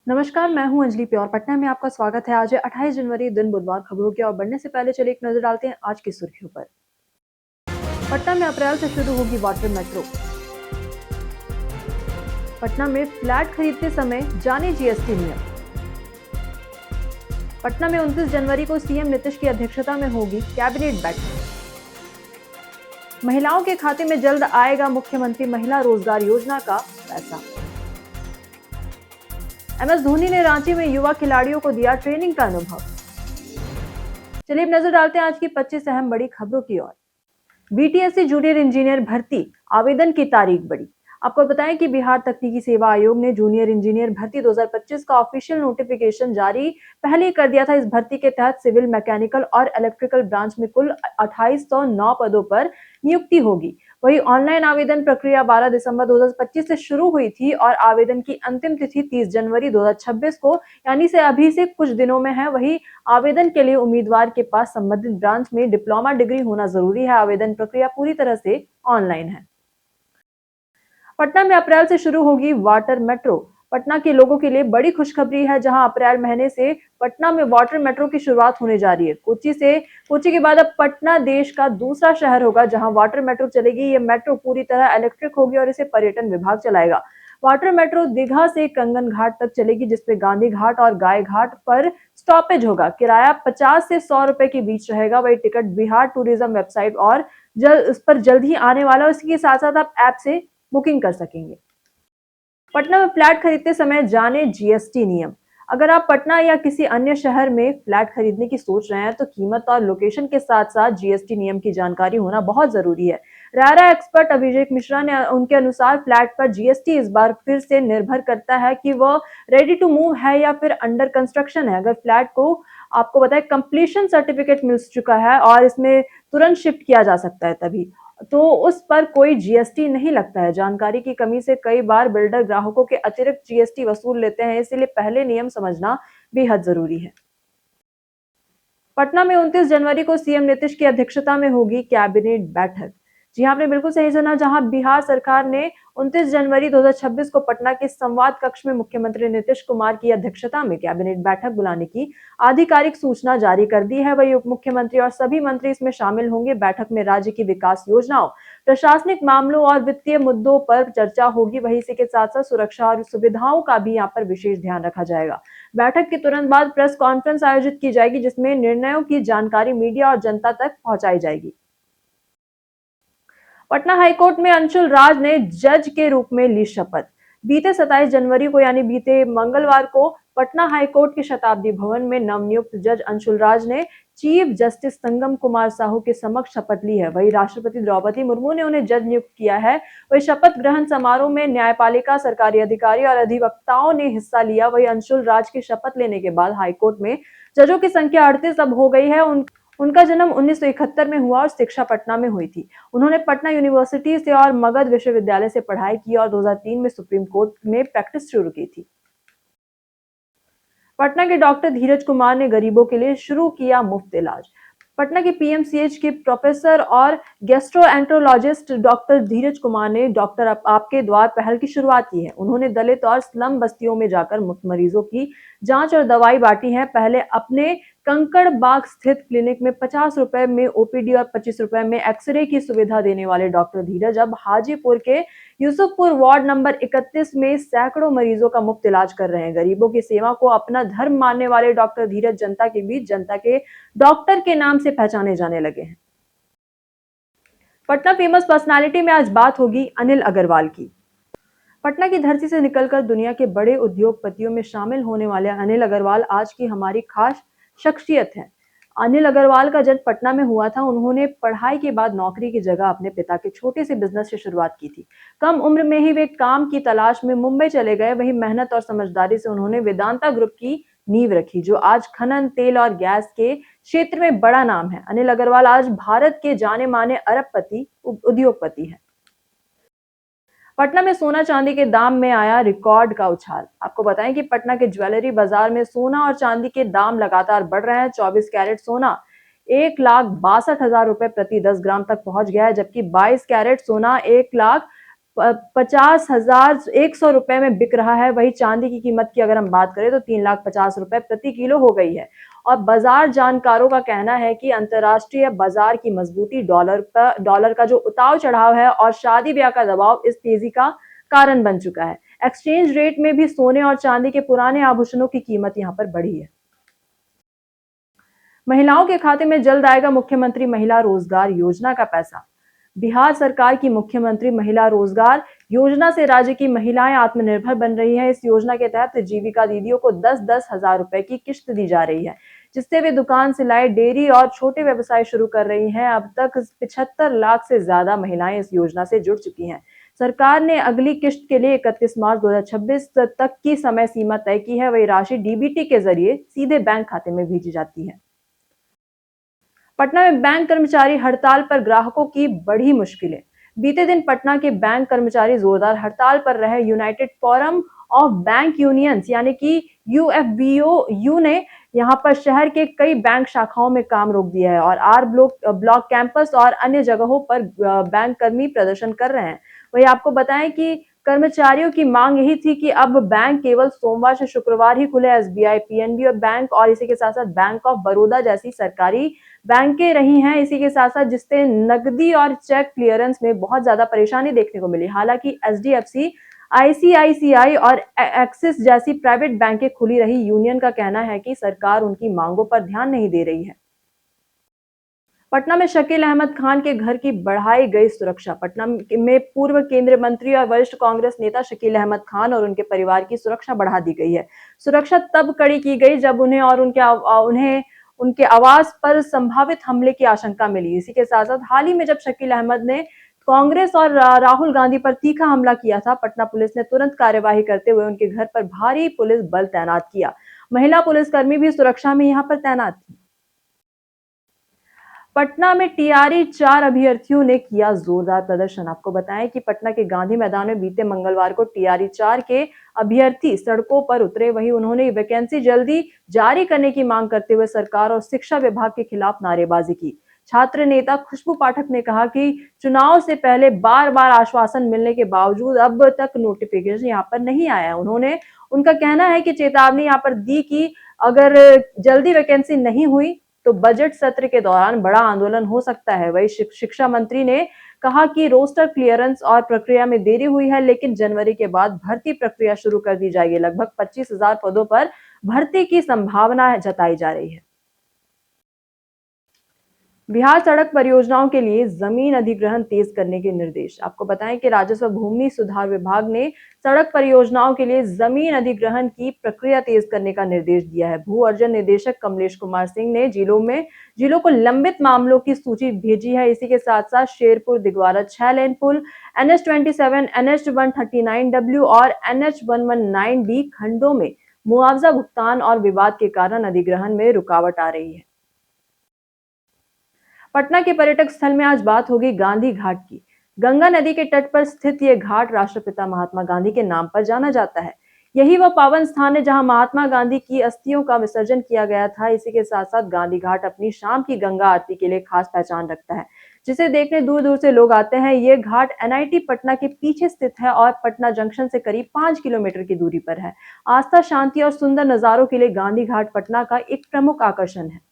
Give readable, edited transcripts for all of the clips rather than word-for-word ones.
नमस्कार, मैं हूं अंजलि प्योर। पटना में आपका स्वागत है। आज है 28 जनवरी, दिन बुधवार। खबरों की ओर बढ़ने से पहले चलिए एक नजर डालते हैं आज की सुर्खियों पर। पटना में अप्रैल से शुरू होगी वाटर मेट्रो। पटना में फ्लैट खरीदते समय जाने जीएसटी नियम। पटना में 29 जनवरी को सीएम नीतीश की अध्यक्षता में होगी कैबिनेट बैठक। महिलाओं के खाते में जल्द आएगा मुख्यमंत्री महिला रोजगार योजना का पैसा। एमएस धोनी ने रांची में युवा खिलाड़ियों को दिया ट्रेनिंग का अनुभव। चलिए अब नजर डालते हैं आज की 25 अहम बड़ी खबरों की ओर। बीटीएससी जूनियर इंजीनियर भर्ती आवेदन की तारीख बढ़ी। आपको बताएं कि बिहार तकनीकी सेवा आयोग ने जूनियर इंजीनियर भर्ती 2025 का ऑफिशियल नोटिफिकेशन जारी पहले ही कर दिया था। इस भर्ती के तहत सिविल, मैकेनिकल और इलेक्ट्रिकल ब्रांच में कुल 2809 पदों पर नियुक्ति होगी। वहीं ऑनलाइन आवेदन प्रक्रिया 12 दिसंबर 2025 से शुरू हुई थी और आवेदन की अंतिम तिथि 30 जनवरी 2026 को यानी से अभी से कुछ दिनों में है। वहीं आवेदन के लिए उम्मीदवार के पास संबंधित ब्रांच में डिप्लोमा डिग्री होना जरूरी है। आवेदन प्रक्रिया पूरी तरह से ऑनलाइन है। पटना में अप्रैल से शुरू होगी वाटर मेट्रो। पटना के लोगों के लिए बड़ी खुशखबरी है, जहां अप्रैल महीने से पटना में वाटर मेट्रो की शुरुआत होने जा रही है। कोची के बाद अब पटना देश का दूसरा शहर होगा जहां वाटर मेट्रो चलेगी। ये मेट्रो पूरी तरह इलेक्ट्रिक होगी और इसे पर्यटन विभाग चलाएगा। वाटर मेट्रो दीघा से कंगन घाट तक चलेगी, जिसपे गांधी घाट और गाय घाट पर स्टॉपेज होगा। किराया 50 से 100 रुपए के बीच रहेगा। वही टिकट बिहार टूरिज्म वेबसाइट और उस पर जल्द ही आने वाला है। इसके साथ साथ आप ऐप से बुकिंग कर सकेंगे। पटना में फ्लैट खरीदते समय जाने जीएसटी नियम। अगर आप पटना या किसी अन्य शहर में फ्लैट खरीदने की सोच रहे हैं तो कीमत और लोकेशन के साथ साथ जीएसटी नियम की जानकारी होना बहुत जरूरी है। रेरा एक्सपर्ट अभिषेक मिश्रा ने उनके अनुसार फ्लैट पर जीएसटी इस बार फिर से निर्भर करता है कि वह रेडी टू मूव है या फिर अंडर कंस्ट्रक्शन है। अगर फ्लैट को आपको बताए कंप्लीशन सर्टिफिकेट मिल चुका है और इसमें तुरंत शिफ्ट किया जा सकता है तभी तो उस पर कोई जीएसटी नहीं लगता है। जानकारी की कमी से कई बार बिल्डर ग्राहकों के अतिरिक्त जीएसटी वसूल लेते हैं, इसलिए पहले नियम समझना बेहद जरूरी है। पटना में 29 जनवरी को सीएम नीतीश की अध्यक्षता में होगी कैबिनेट बैठक। जी हाँ, आपने बिल्कुल सही सुना। जहां बिहार सरकार ने 29 जनवरी 2026 को पटना के संवाद कक्ष में मुख्यमंत्री नीतीश कुमार की अध्यक्षता में कैबिनेट बैठक बुलाने की आधिकारिक सूचना जारी कर दी है। वही उप मुख्यमंत्री और सभी मंत्री इसमें शामिल होंगे। बैठक में राज्य की विकास योजनाओं, प्रशासनिक मामलों और वित्तीय मुद्दों पर चर्चा होगी। वही इसी के साथ साथ सुरक्षा और सुविधाओं का भी यहाँ पर विशेष ध्यान रखा जाएगा। बैठक के तुरंत बाद प्रेस कॉन्फ्रेंस आयोजित की जाएगी, जिसमें निर्णयों की जानकारी मीडिया और जनता तक पहुंचाई जाएगी। पटना हाईकोर्ट में अंशुल राज ने जज के रूप में ली शपथ। बीते 27 जनवरी को यानी बीते मंगलवार को पटना हाईकोर्ट के शताब्दी भवन में नवनियुक्त जज अंशुल राज ने चीफ जस्टिस संगम कुमार साहू के समक्ष शपथ ली है। वही राष्ट्रपति द्रौपदी मुर्मू ने उन्हें जज नियुक्त किया है। वही शपथ ग्रहण समारोह में न्यायपालिका, सरकारी अधिकारी और अधिवक्ताओं ने हिस्सा लिया। वही अंशुल राज की शपथ लेने के बाद हाईकोर्ट में जजों की संख्या 38 अब हो गई है। उनका जन्म 1971 में हुआ और शिक्षा पटना में हुई थी। उन्होंने पटना यूनिवर्सिटी से और मगध विश्वविद्यालय से पढ़ाई की और 2003 में सुप्रीम कोर्ट में प्रैक्टिस शुरू की थी। पटना के डॉक्टर धीरज कुमार ने गरीबों के लिए शुरू किया मुफ्त इलाज। पटना के पीएमसीएच के प्रोफेसर और गैस्ट्रोएंटरोलॉजिस्ट डॉक्टर धीरज कुमार ने डॉक्टर आपके द्वार पहल की शुरुआत की है। उन्होंने दलित और स्लम बस्तियों में जाकर मुफ्त मरीजों की जांच और दवाई बांटी है। पहले अपने कंकड़ बाग स्थित क्लिनिक में 50 रुपए में ओपीडी और 25 रुपए में एक्सरे की सुविधा देने वाले डॉक्टर धीरज अब हाजीपुर के यूसुफपुर वार्ड नंबर 31 में सैकड़ों मरीजों का मुफ्त इलाज कर रहे हैं। गरीबों की सेवा को अपना धर्म मानने वाले डॉक्टर धीरज जनता के बीच जनता के डॉक्टर के नाम से पहचाने जाने लगे हैं। पटना फेमस पर्सनालिटी में आज बात होगी अनिल अग्रवाल की। पटना की धरती से निकलकर दुनिया के बड़े उद्योगपतियों में शामिल होने वाले अनिल अग्रवाल आज की हमारी खास शख्सियत है। अनिल अग्रवाल का जन्म पटना में हुआ था। उन्होंने पढ़ाई के बाद नौकरी की जगह अपने पिता के छोटे से बिजनेस से शुरुआत की थी। कम उम्र में ही वे काम की तलाश में मुंबई चले गए। वहीं मेहनत और समझदारी से उन्होंने वेदांता ग्रुप की नींव रखी, जो आज खनन, तेल और गैस के क्षेत्र में बड़ा नाम है। अनिल अग्रवाल आज भारत के जाने माने अरबपति उद्योगपति हैं। पटना में सोना चांदी के दाम में आया रिकॉर्ड का उछाल। आपको बताएं कि पटना के ज्वेलरी बाजार में सोना और चांदी के दाम लगातार बढ़ रहे हैं। 24 कैरेट सोना 1,62,000 रुपए प्रति 10 ग्राम तक पहुंच गया है, जबकि 22 कैरेट सोना 1,00,000 ₹50,100 में बिक रहा है। वहीं चांदी की कीमत की अगर हम बात करें तो ₹3,50,000 प्रति किलो हो गई है। और बाजार जानकारों का कहना है कि अंतर्राष्ट्रीय बाजार की मजबूती, डॉलर का जो उतार चढ़ाव है और शादी ब्याह का दबाव इस तेजी का कारण बन चुका है। एक्सचेंज रेट में भी सोने और चांदी के पुराने आभूषणों की कीमत यहाँ पर बढ़ी है। महिलाओं के खाते में जल्द आएगा मुख्यमंत्री महिला रोजगार योजना का पैसा। बिहार सरकार की मुख्यमंत्री महिला रोजगार योजना से राज्य की महिलाएं आत्मनिर्भर बन रही हैं। इस योजना के तहत जीविका दीदियों को 10-10 हजार रुपए की किश्त दी जा रही है, जिससे वे दुकान, सिलाई, डेयरी और छोटे व्यवसाय शुरू कर रही हैं। अब तक 75 लाख से ज्यादा महिलाएं इस योजना से जुड़ चुकी हैं। सरकार ने अगली किश्त के लिए 31 मार्च 2026 तक की समय सीमा तय की है। वही राशि डीबीटी के जरिए सीधे बैंक खाते में भेजी जाती है। पटना में बैंक कर्मचारी हड़ताल पर ग्राहकों की बढ़ी मुश्किलें। बीते दिन पटना के बैंक कर्मचारी जोरदार हड़ताल पर रहे। United forum of bank unions यानी कि यूएफबीओ ने यहां पर शहर के कई बैंक शाखाओं में काम रोक दिया है और आर ब्लॉक कैंपस और अन्य जगहों पर बैंक कर्मी प्रदर्शन कर रहे हैं। वही आपको बताएं कि कर्मचारियों की मांग यही थी कि अब बैंक केवल सोमवार से शुक्रवार ही खुले। एसबीआई, पीएनबी और बैंक और इसी के साथ साथ बैंक ऑफ बड़ौदा जैसी सरकारी बैंकें रही हैं। इसी के साथ साथ जिससे नकदी और चेक क्लियरेंस में बहुत ज्यादा परेशानी देखने को मिली। हालांकि एचडीएफसी, आईसीआईसीआई और एक्सिस जैसी प्राइवेट बैंकें खुली रही। यूनियन का कहना है कि सरकार उनकी मांगों पर ध्यान नहीं दे रही है। पटना में शकील अहमद खान के घर की बढ़ाई गई सुरक्षा। पटना में पूर्व केंद्रीय मंत्री और वरिष्ठ कांग्रेस नेता शकील अहमद खान और उनके परिवार की सुरक्षा बढ़ा दी गई है। सुरक्षा तब कड़ी की गई जब उन्हें और उनके आवास पर संभावित हमले की आशंका मिली। इसी के साथ साथ हाल ही में जब शकील अहमद ने कांग्रेस और राहुल गांधी पर तीखा हमला किया था, पटना पुलिस ने तुरंत कार्यवाही करते हुए उनके घर पर भारी पुलिस बल तैनात किया। महिला पुलिसकर्मी भी सुरक्षा में यहाँ पर तैनात थी। पटना में टीआरई 4 अभ्यर्थियों ने किया जोरदार प्रदर्शन। आपको बताएं कि पटना के गांधी मैदान में बीते मंगलवार को टीआरई 4 के अभ्यर्थी सड़कों पर उतरे। वहीं उन्होंने वैकेंसी जल्दी जारी करने की मांग करते हुए सरकार और शिक्षा विभाग के खिलाफ नारेबाजी की। छात्र नेता खुशबू पाठक ने कहा कि चुनाव से पहले बार बार आश्वासन मिलने के बावजूद अब तक नोटिफिकेशन यहाँ पर नहीं आया। उनका कहना है कि चेतावनी यहाँ पर दी कि अगर जल्दी वैकेंसी नहीं हुई तो बजट सत्र के दौरान बड़ा आंदोलन हो सकता है। वही शिक्षा मंत्री ने कहा कि रोस्टर क्लियरेंस और प्रक्रिया में देरी हुई है, लेकिन जनवरी के बाद भर्ती प्रक्रिया शुरू कर दी जाएगी। लगभग 25,000 पदों पर भर्ती की संभावना जताई जा रही है। बिहार सड़क परियोजनाओं के लिए जमीन अधिग्रहण तेज करने के निर्देश। आपको बताएं कि राजस्व भूमि सुधार विभाग ने सड़क परियोजनाओं के लिए जमीन अधिग्रहण की प्रक्रिया तेज करने का निर्देश दिया है। भू अर्जन निदेशक कमलेश कुमार सिंह ने जिलों को लंबित मामलों की सूची भेजी है। इसी के साथ साथ शेरपुर दिगवारा 6 लेन पुल, NH27, NH139W और NH119D खंडों में मुआवजा भुगतान और विवाद के कारण अधिग्रहण में रुकावट आ रही है। पटना के पर्यटक स्थल में आज बात होगी गांधी घाट की। गंगा नदी के तट पर स्थित यह घाट राष्ट्रपिता महात्मा गांधी के नाम पर जाना जाता है। यही वह पावन स्थान है जहां महात्मा गांधी की अस्थियों का विसर्जन किया गया था। इसी के साथ साथ गांधी घाट अपनी शाम की गंगा आरती के लिए खास पहचान रखता है, जिसे देखने दूर दूर से लोग आते हैं। ये घाट एनआईटी पटना के पीछे स्थित है और पटना जंक्शन से करीब 5 किलोमीटर की दूरी पर है। आस्था, शांति और सुंदर नजारों के लिए गांधी घाट पटना का एक प्रमुख आकर्षण है।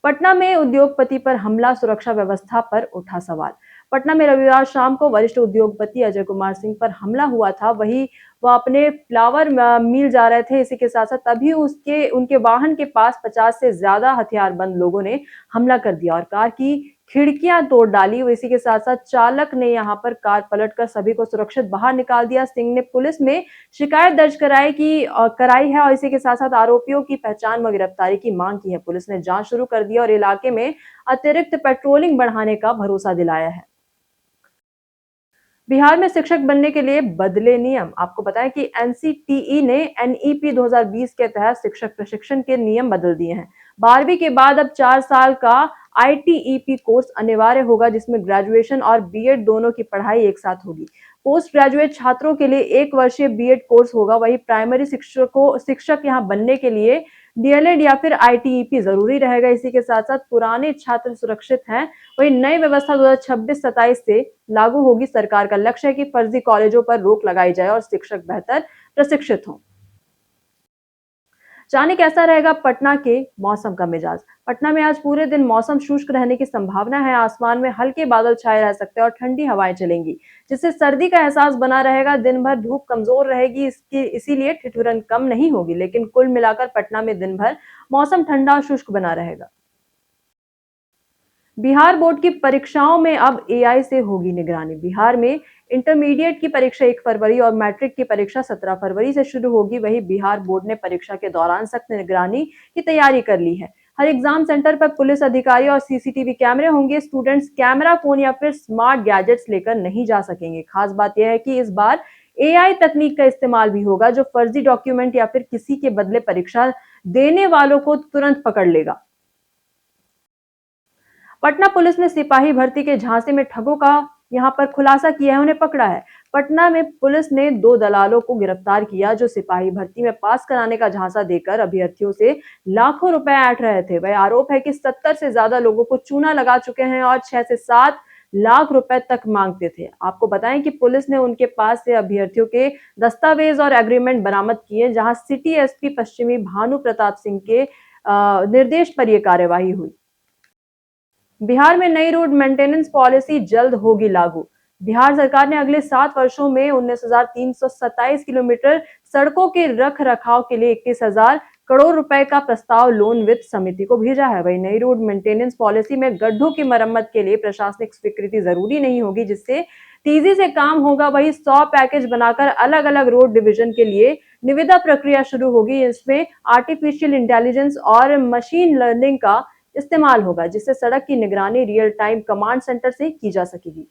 पटना में उद्योगपति पर हमला, सुरक्षा व्यवस्था पर उठा सवाल। पटना में रविवार शाम को वरिष्ठ उद्योगपति अजय कुमार सिंह पर हमला हुआ था। वही वह अपने फ्लावर मिल जा रहे थे। इसी के साथ साथ तभी उनके वाहन के पास 50 से ज्यादा हथियारबंद लोगों ने हमला कर दिया और कार की खिड़कियां तोड़ डाली। इसी के साथ साथ चालक ने यहां पर कार पलटकर सभी को सुरक्षित बाहर निकाल दिया। सिंह ने पुलिस में शिकायत दर्ज कराई है और इसी के साथ साथ आरोपियों की पहचान व गिरफ्तारी की मांग की है। पुलिस ने जांच शुरू कर दी और इलाके में अतिरिक्त पेट्रोलिंग बढ़ाने का भरोसा दिलाया है। बिहार में शिक्षक बनने के लिए बदले नियम। आपको बताएं कि एनसीटीई ने एनईपी 2020 के तहत शिक्षक प्रशिक्षण के नियम बदल दिए हैं। 12वीं के बाद अब 4 साल का आईटीईपी कोर्स अनिवार्य होगा, जिसमें ग्रेजुएशन और बीएड दोनों की पढ़ाई एक साथ होगी। पोस्ट ग्रेजुएट छात्रों के लिए 1 वर्षीय बीएड कोर्स होगा। वही प्राइमरी शिक्षक यहां बनने के लिए डीएलएड या फिर आईटीईपी जरूरी रहेगा। इसी के साथ साथ पुराने छात्र सुरक्षित हैं। वही नई व्यवस्था 2026-27 से लागू होगी। सरकार का लक्ष्य है कि फर्जी कॉलेजों पर रोक लगाई जाए और शिक्षक बेहतर प्रशिक्षित हों। जाने कैसा रहेगा पटना के मौसम का मिजाज। पटना में आज पूरे दिन मौसम शुष्क रहने की संभावना है। आसमान में हल्के बादल छाए रह सकते हैं और ठंडी हवाएं चलेंगी, जिससे सर्दी का एहसास बना रहेगा। दिन भर धूप कमजोर रहेगी, इसकी इसीलिए ठिठुरन कम नहीं होगी। लेकिन कुल मिलाकर पटना में दिन भर मौसम ठंडा और शुष्क बना रहेगा। बिहार बोर्ड की परीक्षाओं में अब एआई से होगी निगरानी। बिहार में इंटरमीडिएट की परीक्षा 1 फरवरी और मैट्रिक की परीक्षा 17 फरवरी से शुरू होगी। वहीं बिहार बोर्ड ने परीक्षा के दौरान सख्त निगरानी की तैयारी कर ली है। हर एग्जाम सेंटर पर पुलिस अधिकारी और सीसीटीवी कैमरे होंगे। स्टूडेंट्स कैमरा, फोन या फिर स्मार्ट गैजेट्स लेकर नहीं जा सकेंगे। खास बात यह है कि इस बार एआई तकनीक का इस्तेमाल भी होगा, जो फर्जी डॉक्यूमेंट या फिर किसी के बदले परीक्षा देने वालों को तुरंत पकड़ लेगा। पटना पुलिस ने सिपाही भर्ती के झांसे में ठगों का यहां पर खुलासा किया है, उन्हें पकड़ा है। पटना में पुलिस ने 2 दलालों को गिरफ्तार किया, जो सिपाही भर्ती में पास कराने का झांसा देकर अभ्यर्थियों से लाखों रुपए ऐंठ रहे थे। वह आरोप है कि 70 से ज्यादा लोगों को चूना लगा चुके हैं और 6 से 7 लाख रुपए तक मांगते थे। आपको बताएं कि पुलिस ने उनके पास से अभ्यर्थियों के दस्तावेज और एग्रीमेंट बरामद किए, जहां सिटी एसपी पश्चिमी भानु प्रताप सिंह के निर्देश पर यह कार्यवाही हुई। बिहार में नई रोड मेंटेनेंस पॉलिसी जल्द होगी लागू। बिहार सरकार ने अगले 7 वर्षों में 19,327 किलोमीटर सड़कों के रख रखाव के लिए 21,000 करोड़ रुपए का प्रस्ताव लोन वित्त समिति को भेजा है। वही नई रोड मेंटेनेंस पॉलिसी में गड्ढों की मरम्मत के लिए प्रशासनिक स्वीकृति जरूरी नहीं होगी, जिससे तेजी से काम होगा। वही 100 पैकेज बनाकर अलग अलग रोड डिवीजन के लिए निविदा प्रक्रिया शुरू होगी। इसमें आर्टिफिशियल इंटेलिजेंस और मशीन लर्निंग का इस्तेमाल होगा, जिससे सड़क की निगरानी रियल टाइम कमांड सेंटर से की जा सकेगी।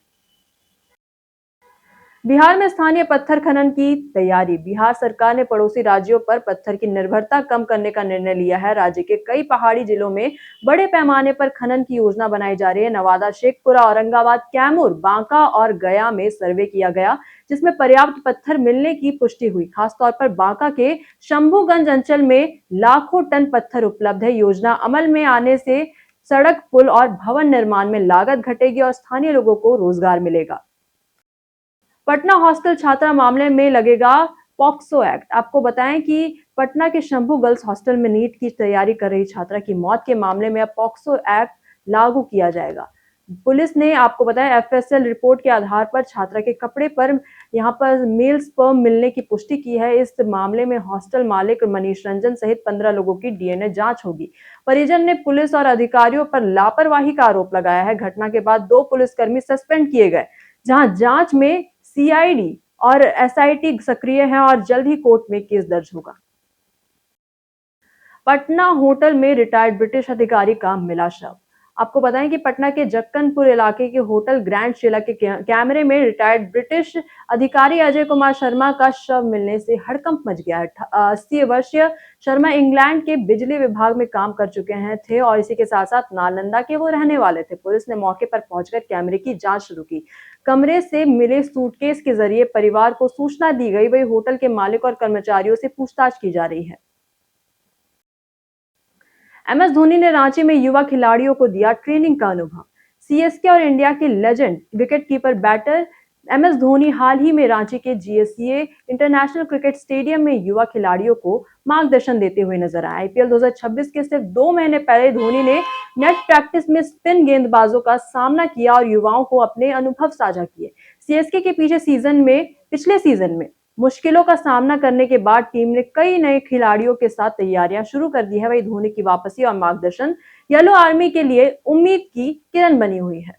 बिहार में स्थानीय पत्थर खनन की तैयारी। बिहार सरकार ने पड़ोसी राज्यों पर पत्थर की निर्भरता कम करने का निर्णय लिया है। राज्य के कई पहाड़ी जिलों में बड़े पैमाने पर खनन की योजना बनाई जा रही है। नवादा, शेखपुरा, औरंगाबाद, कैमूर, बांका और गया में सर्वे किया गया, जिसमें पर्याप्त पत्थर मिलने की पुष्टि हुई। खासतौर पर बांका के शंभूगंज अंचल में लाखों टन पत्थर उपलब्ध है। योजना अमल में आने से सड़क, पुल और भवन निर्माण में लागत घटेगी और स्थानीय लोगों को रोजगार मिलेगा। पटना हॉस्टल छात्रा मामले में लगेगा पॉक्सो एक्ट। आपको बताएं कि पटना के शंभू गर्ल्स हॉस्टल में नीट की तैयारी कर रही छात्रा की मौत के मामले में अब पॉक्सो एक्ट लागू किया जाएगा। पुलिस ने आपको बताया एफएसएल रिपोर्ट के आधार पर छात्रा के कपड़े पर यहां पर मेल स्पर्म मिलने की पुष्टि की है। इस मामले में हॉस्टल मालिक मनीष रंजन सहित 15 लोगों की डीएनए जांच होगी। परिजन ने पुलिस और अधिकारियों पर लापरवाही का आरोप लगाया है। घटना के बाद 2 पुलिसकर्मी सस्पेंड किए गए, जहां जांच में सीआईडी और एसआईटी सक्रिय है और जल्द ही कोर्ट में केस दर्ज होगा। पटना होटल में रिटायर्ड ब्रिटिश अधिकारी का मिला शव। आपको बताएं कि पटना के जक्कनपुर इलाके के होटल ग्रैंड शेला के कैमरे में रिटायर्ड ब्रिटिश अधिकारी अजय कुमार शर्मा का शव मिलने से हड़कंप मच गया है। 80 वर्षीय शर्मा इंग्लैंड के बिजली विभाग में काम कर चुके हैं थे और इसी के साथ साथ नालंदा के वो रहने वाले थे। पुलिस ने मौके पर पहुंचकर कैमरे की जांच शुरू की। कमरे से मिले सूटकेस के जरिए परिवार को सूचना दी गई। वही होटल के मालिक और कर्मचारियों से पूछताछ की जा रही है। एमएस धोनी ने रांची में युवा खिलाड़ियों को दिया ट्रेनिंग का अनुभव। सीएसके और इंडिया के legend wicketkeeper batter MS Dhoni हाल ही में रांची के जीएससीए इंटरनेशनल क्रिकेट स्टेडियम में युवा खिलाड़ियों को मार्गदर्शन देते हुए नजर आए। आईपीएल 2026 के सिर्फ 2 महीने पहले धोनी ने नेट प्रैक्टिस में स्पिन गेंदबाजों का सामना किया और युवाओं को अपने अनुभव साझा किए। सीएसके के पिछले सीजन में मुश्किलों का सामना करने के बाद टीम ने कई नए खिलाड़ियों के साथ तैयारियां शुरू कर दी है। वही धोनी की वापसी और मार्गदर्शन येलो आर्मी के लिए उम्मीद की किरण बनी हुई है।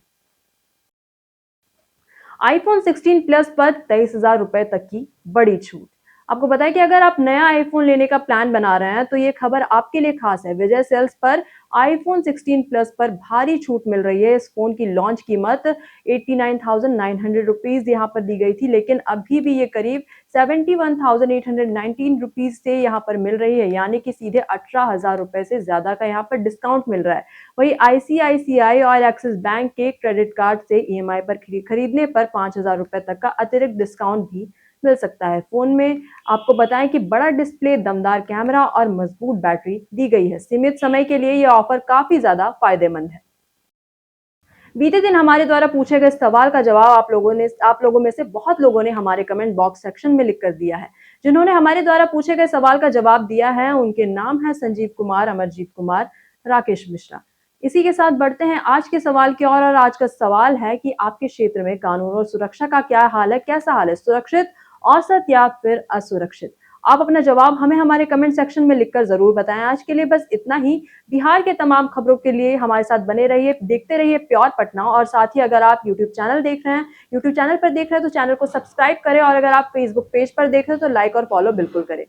आईफोन 16 प्लस पर 23,000 रुपए तक की बड़ी छूट। आपको बताएं कि अगर आप नया आईफोन लेने का प्लान बना रहे हैं तो ये खबर आपके लिए खास है। विजय सेल्स पर आईफोन 16 प्लस पर भारी छूट मिल रही है। इस फोन की लॉन्च कीमत 89,900 रुपीज यहाँ पर दी गई थी, लेकिन अभी भी ये करीब 71,819 रुपीज से यहाँ पर मिल रही है, यानी कि सीधे 18,000 रुपए से ज्यादा का यहाँ पर डिस्काउंट मिल रहा है। वही आईसीआईसीआई और एक्सिस बैंक के क्रेडिट कार्ड से ईएमआई पर खरीदने पर 5,000 रुपए तक का अतिरिक्त डिस्काउंट भी मिल सकता है। फोन में आपको बताएं कि बड़ा डिस्प्ले, दमदार कैमरा और मजबूत बैटरी दी गई है। सीमित समय के लिए यह ऑफर काफी ज्यादा फायदेमंद है। बीते दिन हमारे द्वारा पूछे गए सवाल का जवाब आप लोगों में से बहुत लोगों ने हमारे कमेंट बॉक्स सेक्शन में लिख कर दिया है। जिन्होंने हमारे द्वारा पूछे गए सवाल का जवाब दिया है, उनके नाम है संजीव कुमार, अमरजीत कुमार, राकेश मिश्रा। इसी के साथ बढ़ते हैं आज के सवाल की ओर। और आज का सवाल है कि आपके क्षेत्र में कानून और सुरक्षा का क्या हाल है, कैसा हाल है, सुरक्षित, औसत या फिर असुरक्षित? आप अपना जवाब हमें हमारे कमेंट सेक्शन में लिखकर जरूर बताएं। आज के लिए बस इतना ही। बिहार के तमाम खबरों के लिए हमारे साथ बने रहिए, देखते रहिए प्योर पटना। और साथ ही अगर आप यूट्यूब चैनल देख रहे हैं, यूट्यूब चैनल पर देख रहे हैं तो चैनल को सब्सक्राइब करें, और अगर आप फेसबुक पेज पर देख रहे हैं तो लाइक और फॉलो बिल्कुल करें।